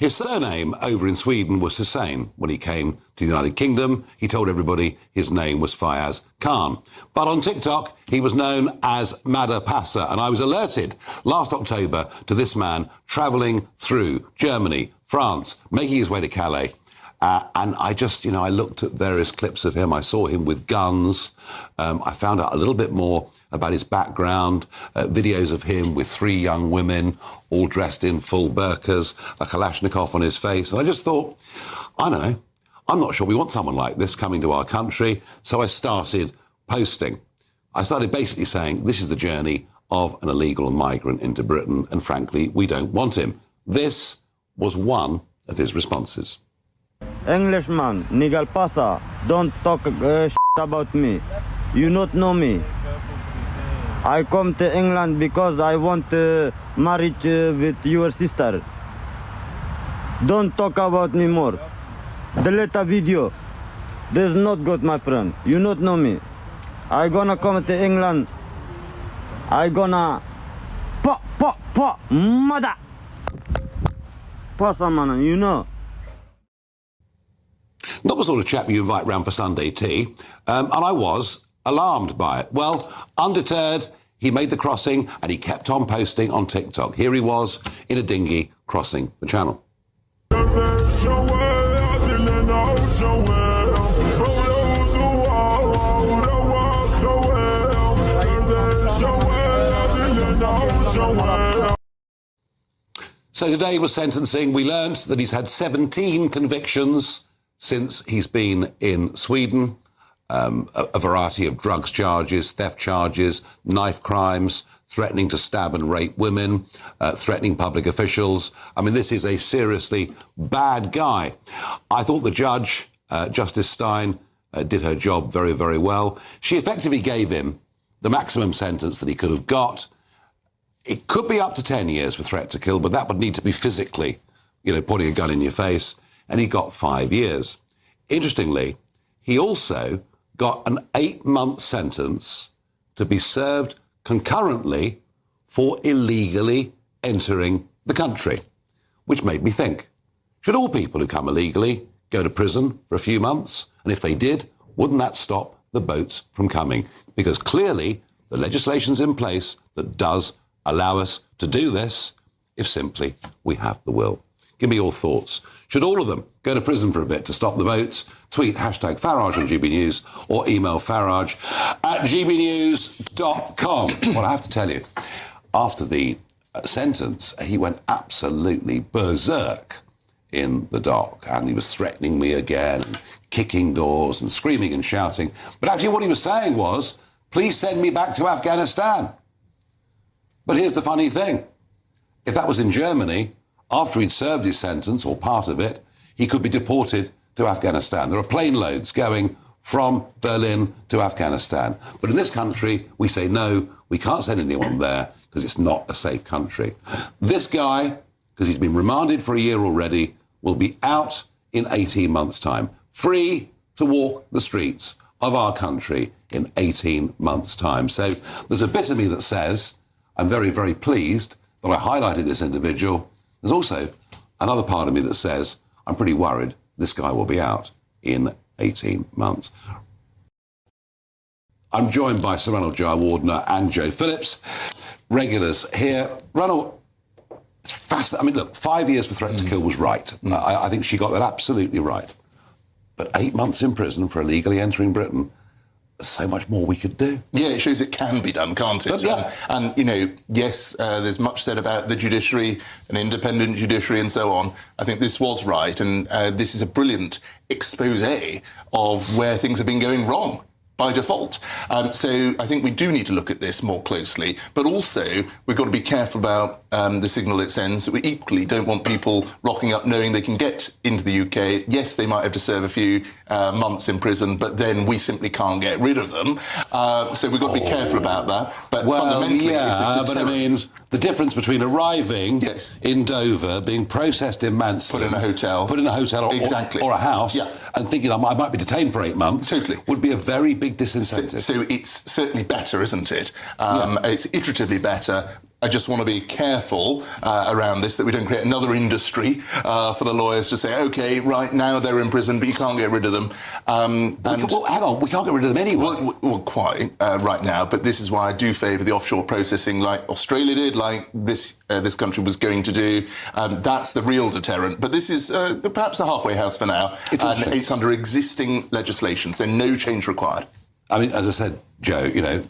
His surname over in Sweden was Hussein. When he came to the United Kingdom, he told everybody his name was Fayaz Khan. But on TikTok, he was known as Mada Passa, and I was alerted last October to this man travelling through Germany, France, making his way to Calais. And I just, I looked at various clips of him. I saw him with guns. I found out a little bit more about his background, videos of him with 3 young women, all dressed in full burqas, a Kalashnikov on his face. And I just thought, I don't know, I'm not sure we want someone like this coming to our country. So I started posting. I started basically saying, this is the journey of an illegal migrant into Britain, and frankly, we don't want him. This was one of his responses. Englishman, Nigel Farage, don't talk about me. You not know me. I come to England because I want marriage with your sister. Don't talk about me more. Delete a video. This is not good, my friend. You not know me. I gonna come to England. I gonna mother. Passa, man, you know. Not the sort of chap you invite round for Sunday tea, and I was alarmed by it. Well, undeterred, he made the crossing and he kept on posting on TikTok. Here he was in a dinghy crossing the channel. So today was sentencing. We learnt that he's had 17 convictions since he's been in Sweden, a variety of drugs charges, theft charges, knife crimes, threatening to stab and rape women, threatening public officials. I mean, this is a seriously bad guy. I thought the judge, Justice Stein, did her job very, very well. She effectively gave him the maximum sentence that he could have got. It could be up to 10 years for threat to kill, but that would need to be physically, pointing a gun in your face. And he got 5 years. Interestingly, he also got an 8-month sentence to be served concurrently for illegally entering the country, which made me think, should all people who come illegally go to prison for a few months? And if they did, wouldn't that stop the boats from coming? Because clearly the legislation's in place that does allow us to do this if simply we have the will. Give me your thoughts. Should all of them go to prison for a bit to stop the boats? Tweet #Farage on GB News or email farage@gbnews.com. Well, I have to tell you, after the sentence, he went absolutely berserk in the dock, and he was threatening me again, and kicking doors and screaming and shouting. But actually what he was saying was, please send me back to Afghanistan. But here's the funny thing. If that was in Germany, after he'd served his sentence, or part of it, he could be deported to Afghanistan. There are plane loads going from Berlin to Afghanistan. But in this country, we say, no, we can't send anyone there because it's not a safe country. This guy, because he's been remanded for a year already, will be out in 18 months' time, free to walk the streets of our country in 18 months' time. So there's a bit of me that says, I'm very, very pleased that I highlighted this individual. There's also another part of me that says, I'm pretty worried this guy will be out in 18 months. I'm joined by Sir Ranald Jayawardena and Joe Phillips, regulars here. Ranald, it's fascinating. I mean, look, 5 years for threat to kill was right. I think she got that absolutely right. But 8 months in prison for illegally entering Britain, there's so much more we could do. Yeah, it shows it can be done, can't it? But, yeah. And, yes, there's much said about the judiciary, an independent judiciary and so on. I think this was right, and this is a brilliant expose of where things have been going wrong by default. So I think we do need to look at this more closely, but also we've got to be careful about the signal it sends. We equally don't want people rocking up knowing they can get into the UK. Yes, they might have to serve a few months in prison, but then we simply can't get rid of them. So we've got to be careful about that. But fundamentally, it's a deterrent. But I mean, the difference between arriving in Dover, being processed in Mansfield, put in a hotel or a house, and thinking I might be detained for 8 months, would be a very big disincentive. So it's certainly better, isn't it? It's iteratively better. I just want to be careful around this, that we don't create another industry for the lawyers to say, OK, right now they're in prison, but you can't get rid of them. Well, hang on, we can't get rid of them anyway. Well, quite right now, but this is why I do favour the offshore processing like Australia did, like this country was going to do. That's the real deterrent. But this is perhaps a halfway house for now. It's under existing legislation, so no change required. I mean, as I said, Joe, you know,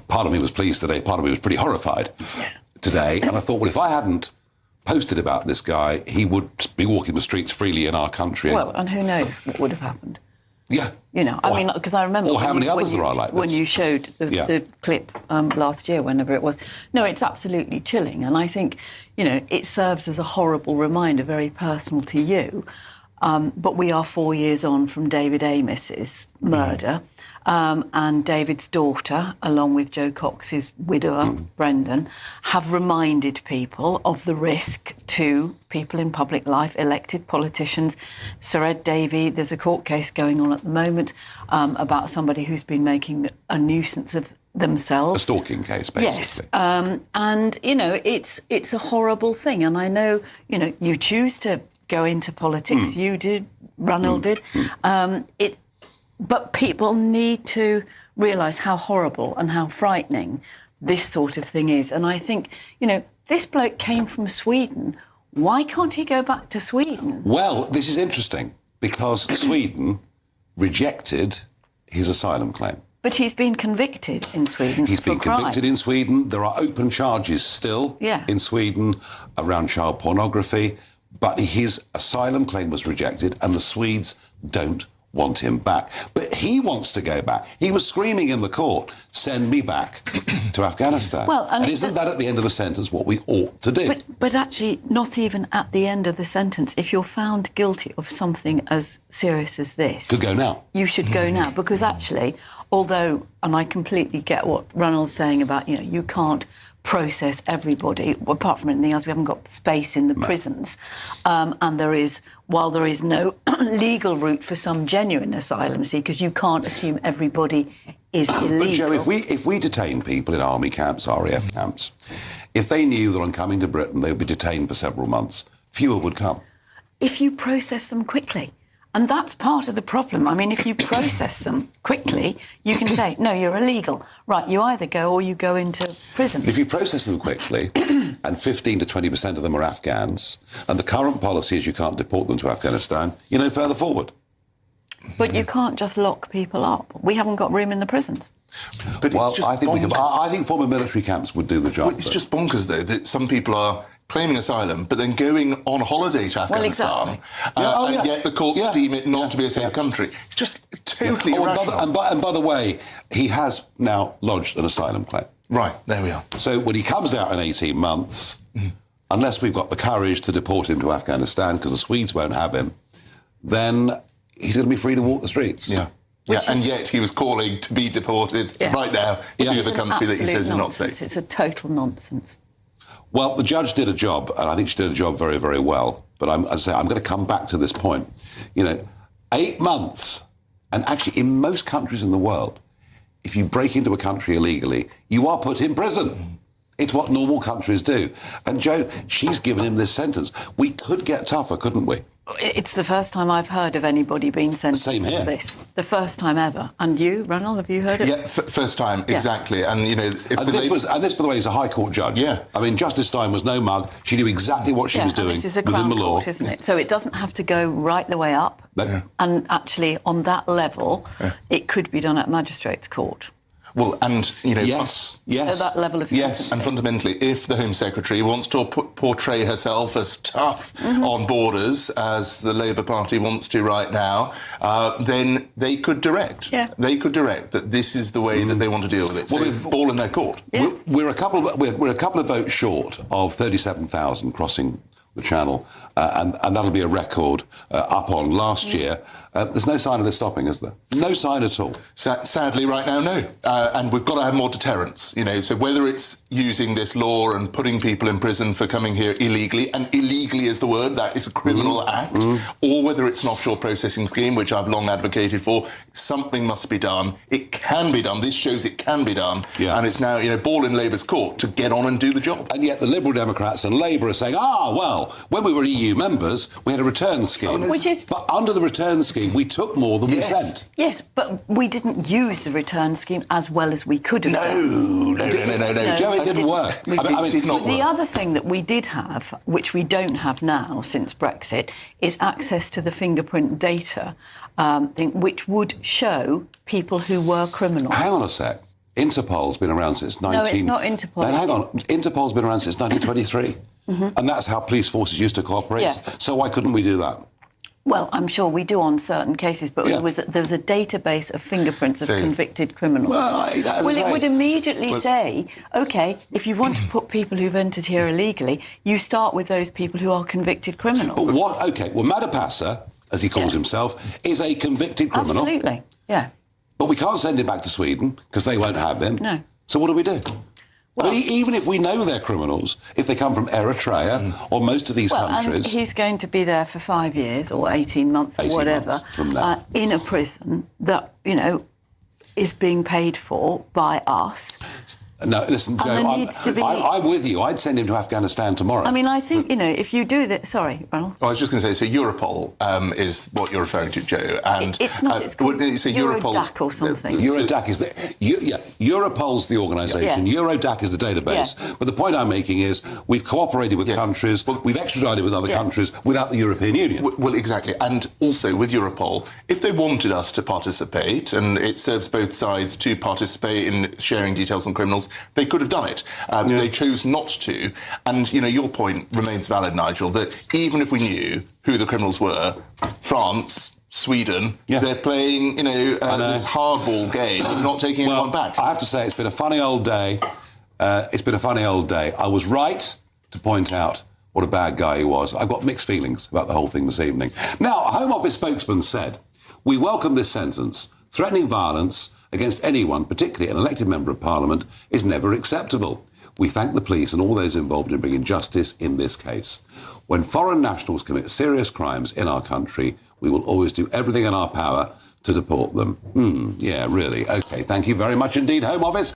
part of me was pleased today, part of me was pretty horrified today. And I thought, well, if I hadn't posted about this guy, he would be walking the streets freely in our country. Well, and who knows what would have happened. Yeah. You know, I mean, because I remember... Or how many others there are like this. When you showed the clip last year, whenever it was. No, it's absolutely chilling. And I think, you know, it serves as a horrible reminder, very personal to you. But we are 4 years on from David Amos's murder. And David's daughter, along with Joe Cox's widower, Brendan, have reminded people of the risk to people in public life, elected politicians. Sir Ed Davey, there's a court case going on at the moment about somebody who's been making a nuisance of themselves. A stalking case, basically. Yes, and, you know, it's a horrible thing. And I know, you know, you choose to go into politics. You did, Ranil did. But people need to realise how horrible and how frightening this sort of thing is. And I think, you know, this bloke came from Sweden. Why can't he go back to Sweden? Well, this is interesting because Sweden rejected his asylum claim. But he's been convicted in Sweden. He's been convicted in Sweden. There are open charges still in Sweden around child pornography. But his asylum claim was rejected and the Swedes don't want him back. But he wants to go back. He was screaming in the court, send me back to Afghanistan. Well, and isn't that at the end of the sentence what we ought to do? But actually, not even at the end of the sentence. If you're found guilty of something as serious as this... Could go now. You should go now, because actually, although, and I completely get what Ranil's saying about, you know, you can't process everybody, apart from anything else, we haven't got space in the prisons. And there is, while there is no legal route for some genuine asylum seekers, you can't assume everybody is illegal. But Joe, if we detain people in army camps, RAF camps, if they knew that on coming to Britain they would be detained for several months, fewer would come. If you process them quickly. And that's part of the problem. I mean, if you process them quickly, you can say, no, you're illegal. Right, you either go or you go into prison. If you process them quickly, and 15 to 20% of them are Afghans, and the current policy is you can't deport them to Afghanistan, you're no further forward. But you can't just lock people up. We haven't got room in the prisons. But well, it's just I think former military camps would do the job. Well, it's just bonkers, though, that some people are claiming asylum, but then going on holiday to Afghanistan, and yet the courts deem it not to be a safe country. It's just totally irrational. And by the way, he has now lodged an asylum claim. Right, there we are. So when he comes out in 18 months, unless we've got the courage to deport him to Afghanistan, because the Swedes won't have him, then he's going to be free to walk the streets. Yeah. And yet he was calling to be deported right now to the country that he says is not safe. It's a total nonsense. Well, the judge did a job, and I think she did a job very, very well. But I'm going to come back to this point. You know, 8 months, and actually in most countries in the world, if you break into a country illegally, you are put in prison. It's what normal countries do. And Joe, she's given him this sentence. We could get tougher, couldn't we? It's the first time I've heard of anybody being sentenced for this. The first time ever. And you, Ranil, have you heard it? Yeah, first time, exactly. And, you know... this, by the way, is a High Court judge. Yeah. I mean, Justice Stein was no mug. She knew exactly what she was doing this is a within the law. Court, isn't it? So it doesn't have to go right the way up. And actually, on that level, it could be done at magistrates' court. Well, and, you know... Yes. At that level of sentencing. Yes, and fundamentally, if the Home Secretary wants to portray herself as tough on borders, as the Labour Party wants to right now, then they could direct. Yeah. They could direct that this is the way that they want to deal with it. So well, ball in their court. Yeah. We're a couple of votes short of 37,000 crossing the channel, and that'll be a record up on last year. There's no sign of this stopping, is there? No sign at all. Sadly, right now, no. And we've got to have more deterrence, you know. So whether it's using this law and putting people in prison for coming here illegally, and illegally is the word, that is a criminal act, or whether it's an offshore processing scheme, which I've long advocated for, something must be done. It can be done. This shows it can be done. Yeah. And it's now, you know, ball in Labour's court to get on and do the job. And yet the Liberal Democrats and Labour are saying, well, when we were EU members, we had a return scheme. But under the return scheme, we took more than we sent. Yes, but we didn't use the return scheme as well as we could have. No. Joe, it didn't work. It did not work. The other thing that we did have, which we don't have now since Brexit, is access to the fingerprint data, which would show people who were criminals. Hang on a sec. Interpol's been around since No, it's not Interpol. No, hang on. Interpol's been around since 1923. And that's how police forces used to cooperate. Yeah. So why couldn't we do that? Well, I'm sure we do on certain cases, but there was a database of fingerprints of convicted criminals. Well, it would immediately say, OK, if you want to put people who've entered here illegally, you start with those people who are convicted criminals. But what? OK, well, Madapasa, as he calls himself, is a convicted criminal. Absolutely, yeah. But we can't send him back to Sweden because they won't have him. No. So what do we do? Well, I mean, even if we know they're criminals, if they come from Eritrea or most of these countries... And he's going to be there for 5 years or 18 months or 18 whatever months from now. In a prison that, you know, is being paid for by us. No, listen, Joe, I'm with you. I'd send him to Afghanistan tomorrow. I mean, I think, you know, if you do that... Sorry, Ronald. I was just going to say, so Europol is what you're referring to, Joe. And it's not, it's called Eurodac or something. Eurodac is Europol's the organisation. Yeah. Eurodac is the database. Yeah. But the point I'm making is we've cooperated with countries, we've extradited with other countries without the European Union. Well, exactly. And also with Europol, if they wanted us to participate, and it serves both sides to participate in sharing details on criminals, they could have done it. They chose not to. And, you know, your point remains valid, Nigel, that even if we knew who the criminals were, France, Sweden, they're playing, you know, this hardball game, not taking anyone back. I have to say, it's been a funny old day. I was right to point out what a bad guy he was. I've got mixed feelings about the whole thing this evening. Now, a Home Office spokesman said, "We welcome this sentence. Threatening violence against anyone, particularly an elected member of Parliament, is never acceptable. We thank the police and all those involved in bringing justice in this case. When foreign nationals commit serious crimes in our country, we will always do everything in our power to deport them." Yeah, really. OK, thank you very much indeed, Home Office.